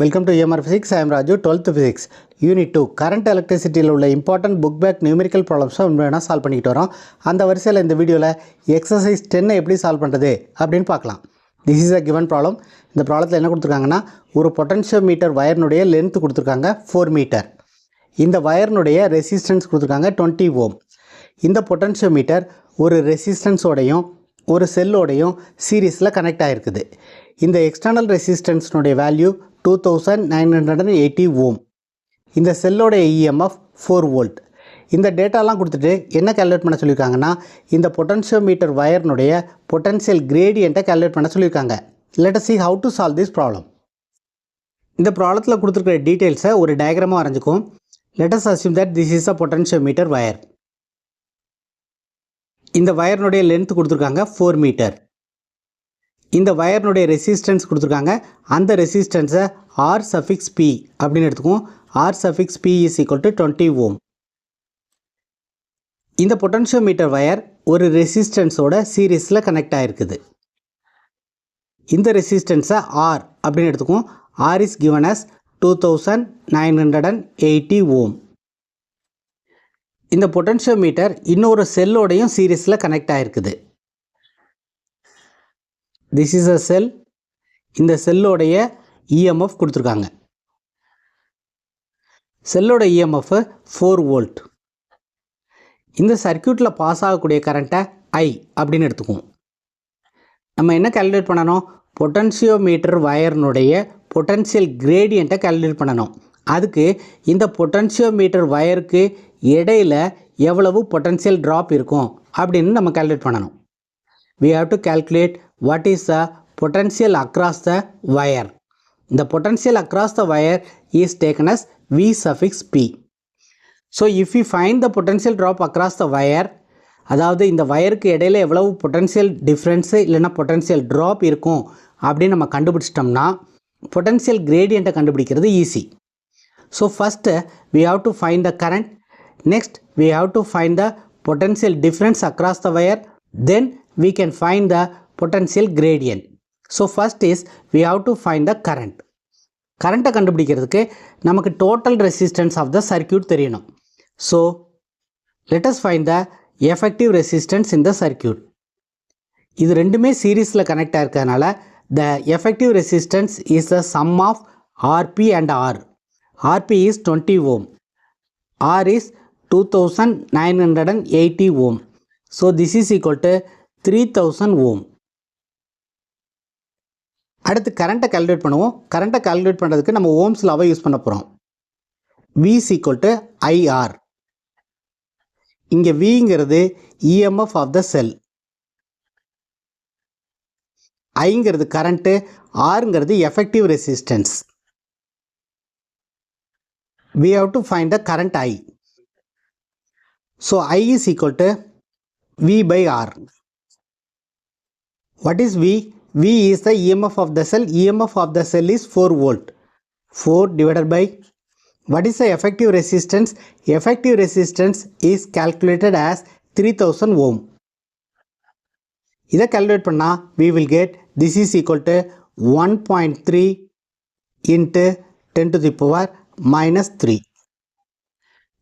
Welcome to EMR Physics. I am Raju, 12th Physics. Unit 2. Current electricity உள்ள important book back numerical problems உண்மையான solve பண்ணிக்கிட்டு வரோம். அந்த வரிசையில் இந்த வீடியோவில் எக்ஸசைஸ் 10 எப்படி சால்வ் பண்ணுறது அப்படின்னு பார்க்கலாம். This is a given problem. இந்த ப்ராப்ளத்தில் என்ன கொடுத்துருக்காங்கன்னா ஒரு பொட்டன்ஷியோமீட்டர் வயர்னுடைய லென்த் கொடுத்துருக்காங்க 4 மீட்டர். இந்த வயர்னுடைய ரெசிஸ்டன்ஸ் கொடுத்துருக்காங்க 20 ஓம். இந்த பொட்டன்ஷியோமீட்டர் ஒரு ரெசிஸ்டன்ஸோடையும் ஒரு செல்லோடையும் சீரீஸில் கனெக்ட் ஆகிருக்குது. இந்த எக்ஸ்டர்னல் ரெசிஸ்டன்ஸ்னுடைய வேல்யூ 2980 ஓம். இந்த செல்லோடைய இஎம்எஃப் 4 வோல்ட். இந்த டேட்டாலாம் கொடுத்துட்டு என்ன கேல்குலேட் பண்ண சொல்லியிருக்காங்கன்னா இந்த பொட்டன்ஷியோமீட்டர் வயர்னுடைய பொட்டன்ஷியல் கிரேடியண்ட்டை கேல்குலேட் பண்ண சொல்லியிருக்காங்க. Let us see how to solve this problem. இந்த ப்ராப்ளத்தில் கொடுத்துருக்கிற டீட்டெயில்ஸை ஒரு டயக்ராமாக வரைஞ்சிக்கும். Let us assume that this is a potentiometer wire. இந்த வயர்னுடைய லென்த் கொடுத்துருக்காங்க 4 மீட்டர். இந்த வயர்னுடைய ரெசிஸ்டன்ஸ் கொடுத்துருக்காங்க. அந்த ரெசிஸ்டன்ஸை R சஃபிக்ஸ் P அப்படின்னு எடுத்துக்குவோம். R suffix P is equal to 20 ஓம். இந்த பொட்டன்ஷியோமீட்டர் வயர் ஒரு ரெசிஸ்டன்ஸோட சீரீஸில் கனெக்ட் ஆகிருக்குது. இந்த ரெசிஸ்டன்ஸை R அப்படின்னு எடுத்துக்குவோம். R is given as 2980 ஓம். இந்த பொட்டன்ஷியோமீட்டர் இன்னொரு செல்லோடையும் சீரீஸில் கனெக்ட் ஆகிருக்குது. திஸ் இஸ் அ செல். இந்த செல்லோடைய இஎம்எஃப் கொடுத்துருக்காங்க. செல்லோட இஎம்எஃப் 4 வோல்ட். இந்த சர்க்யூட்டில் பாஸ் ஆகக்கூடிய கரண்ட்டை I அப்படின்னு எடுத்துக்குவோம். நம்ம என்ன கேல்குலேட் பண்ணணும்? பொட்டன்ஷியோமீட்டர் வயர்னுடைய பொட்டன்ஷியல் கிரேடியண்ட்டை கேல்குலேட் பண்ணணும். அதுக்கு இந்த பொட்டன்ஷியோமீட்டர் வயருக்கு இடையில் எவ்வளவு பொட்டன்ஷியல் ட்ராப் இருக்கும் அப்படின்னு நம்ம கேல்குலேட் பண்ணணும். We have to calculate what is the potential across the wire. The potential across the wire is taken as V suffix P. So if we find the potential drop across the wire, அதாவது இந்த வயருக்கு இடையில் எவ்வளவு potential difference இல்லைன்னா potential drop இருக்கும் அப்படின்னு நம்ம கண்டுபிடிச்சிட்டோம்னா potential கிரேடியண்ட்டை கண்டுபிடிக்கிறது easy. So first we have to find the current. Next we have to find the potential difference across the wire. Then we can find the potential gradient. So first is we have to find the current. கரண்ட்டை கண்டுபிடிக்கிறதுக்கு நமக்கு total resistance of the circuit தெரியணும். So let us find the effective resistance in the circuit. இது ரெண்டுமே சீரீஸில் connect ஆகிருக்கிறதுனால the effective resistance is the sum of RP and R. RP is 20 ohm. R is 2980 ohm. So this is equal to 3000 ohm. அடுத்து கரண்ட்டை calculate பண்ணுவோம். கரண்ட்டை calculate பண்ணுறதுக்கு நம்ம ohms லாவை use பண்ண போகிறோம். V is equal to IR. இங்கே Vங்கிறது EMF ஆஃப் த செல், Iங்கிறது கரண்ட்டு, Rங்கிறது effective resistance. We have to find the current I. So I is equal to V by R. What is V? V is the EMF of the cell. EMF of the cell is 4 volt. 4 divided by, what is the effective resistance? Effective resistance is calculated as 3000 ohm. இதை calculate பண்ணா we will get this is equal to 1.3 into 10 to the power minus 3.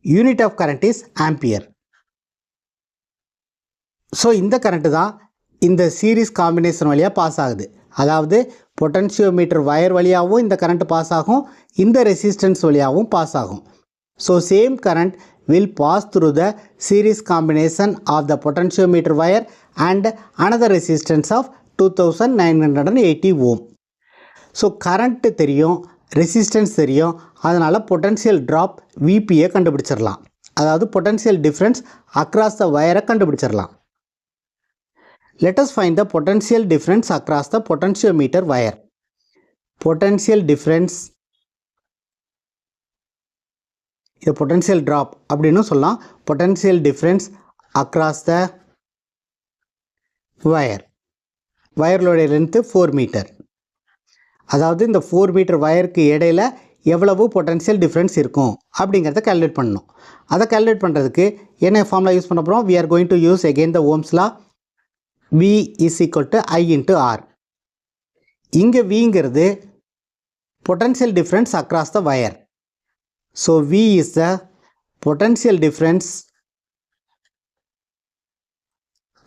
Unit of current is ampere. So இந்த current தான் இந்த series combination வழியாக pass ஆகுது. அதாவது potentiometer wire வழியாகவும் இந்த கரண்ட் பாஸ் ஆகும், இந்த ரெசிஸ்டன்ஸ் வழியாகவும் பாஸ் ஆகும். So same current will pass through the series combination of the potentiometer wire and another resistance of 2980 ohm. So current தெரியும், ரெசிஸ்டன்ஸ் தெரியும், அதனால் பொட்டன்ஷியல் ட்ராப் விபியை கண்டுபிடிச்சிடலாம். அதாவது பொட்டன்ஷியல் டிஃப்ரென்ஸ் அக்ராஸ் த வயரை கண்டுபிடிச்சிடலாம். Let us find the potential difference across the potentiometer wire. Potential difference, இது potential drop அப்படின்னு சொல்லலாம். Potential difference across the wire. வயர்லோடைய லென்த்து 4 மீட்டர். அதாவது இந்த 4 மீட்டர் வயருக்கு இடையில் எவ்வளவு பொட்டன்ஷியல் டிஃப்ரென்ஸ் இருக்கும் அப்படிங்கிறத கேல்குலேட் பண்ணணும். அதை கேல்குலேட் பண்ணுறதுக்கு என்ன ஃபார்முலா யூஸ் பண்ண போகிறோம்? We are going to use again the Ohm's law. V is equal to I into R. இங்கே Vங்கிறது potential difference across the wire. So V is the potential difference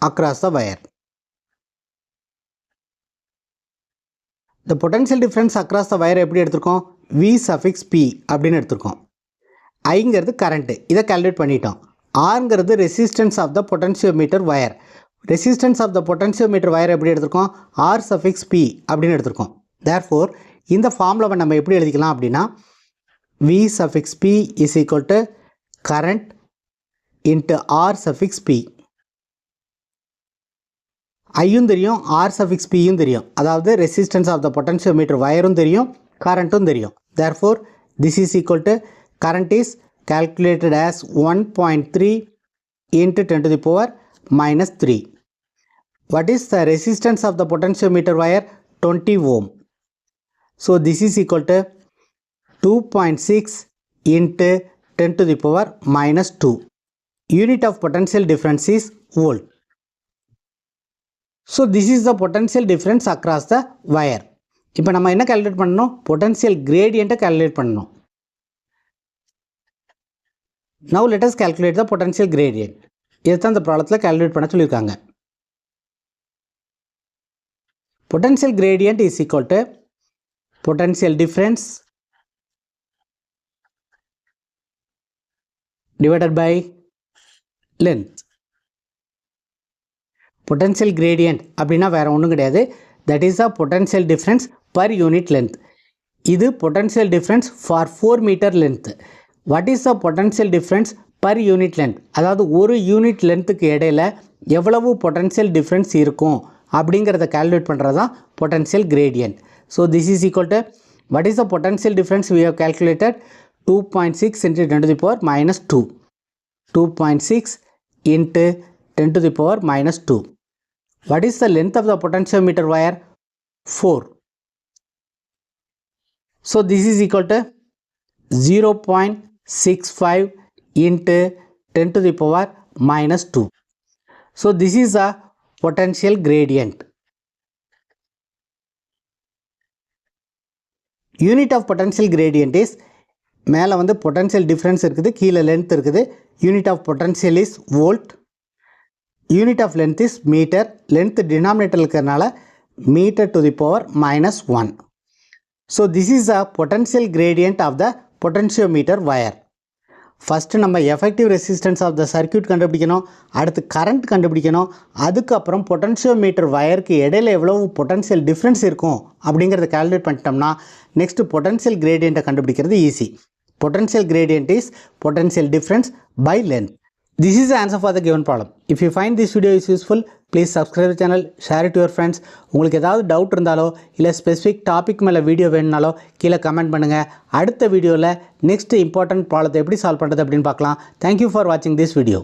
across the wire. The potential difference across the wire எப்படி எடுத்துருக்கோம்? V suffix P அப்படின்னு எடுத்துருக்கோம். Iங்கிறது current, இதை calculate பண்ணிட்டோம். Rங்கிறது resistance of the potentiometer wire. Resistance of the potentiometer wire எப்படி எடுத்துருக்கோம்? R suffix P அப்படின்னு எடுத்துருக்கோம். Therefore, இந்த ஃபார்முலாவை நம்ம எப்படி எழுதிக்கலாம் அப்படின்னா V suffix P is equal to current into R suffix P. ஐயும் தெரியும், R suffix Pயும் தெரியும். அதாவது resistance of the potentiometer wireம் தெரியும், currentம் தெரியும். Therefore, this is equal to current is calculated as 1.3 into 10 to the power minus 3. What is the resistance of the potentiometer wire? 20 ohm. So this is equal to 2.6 into 10 to the power minus 2. Unit of potential difference is volt. So this is the potential difference across the wire. இப்போ நம்ம என்ன calculate பண்ணணும்? Potential gradient calculate பண்ணணும். Now let us calculate the potential gradient. இதுதான் இந்த ப்ராப்ளத்தில் calculate பண்ண சொல்லியிருக்காங்க. Potential gradient is equal to potential difference divided by length. Potential gradient அப்படின்னா வேற ஒன்றும் கிடையாது. That is the potential difference per unit length. இது potential difference for 4 meter length. What is the potential difference per unit length? அதாவது ஒரு unit லென்த்துக்கு இடையில எவ்வளவு potential difference இருக்கும் அப்படிங்கிறத calculate பண்ணுறது தான் potential gradient. So this is equal to, what is the potential difference we have calculated? 2.6 into 10 to the power minus 2. 2.6 into 10 to the power minus 2. What is the length of the potentiometer wire? 4. So this is equal to 0.65 into 10 to the power minus 2. So this is a potential gradient. Unit of potential gradient is, மேலே வந்து potential difference இருக்குது, கீழே length இருக்குது. Unit of potential is volt. Unit of length is meter. Length denominator இருக்கிறதுனால meter to the power minus 1. So this is a potential gradient of the potentiometer wire. First நம்ம effective resistance of the circuit கண்டுபிடிக்கணும், அடுத்து current கண்டுபிடிக்கணும், அதுக்கப்புறம் potentiometer wireக்கு இடையில எவ்வளவு potential difference இருக்கும் அப்படிங்கிறத calculate பண்ணிட்டோம்னா next potential gradient கண்டுபிடிக்கிறது easy. Potential gradient is potential difference by length. This is the answer for the given problem. If you find this video is useful, please subscribe the channel, share it to your friends. உங்களுக்கு ஏதாவது doubt இருந்தாலோ இல்லை specific topic மேலே video வேணுனாலோ கீழே comment பண்ணுங்கள். அடுத்த வீடியோவில் next important ப்ராப்ளத்தை எப்படி சால்வ் பண்ணுறது அப்படின்னு பார்க்கலாம். Thank you for watching this video.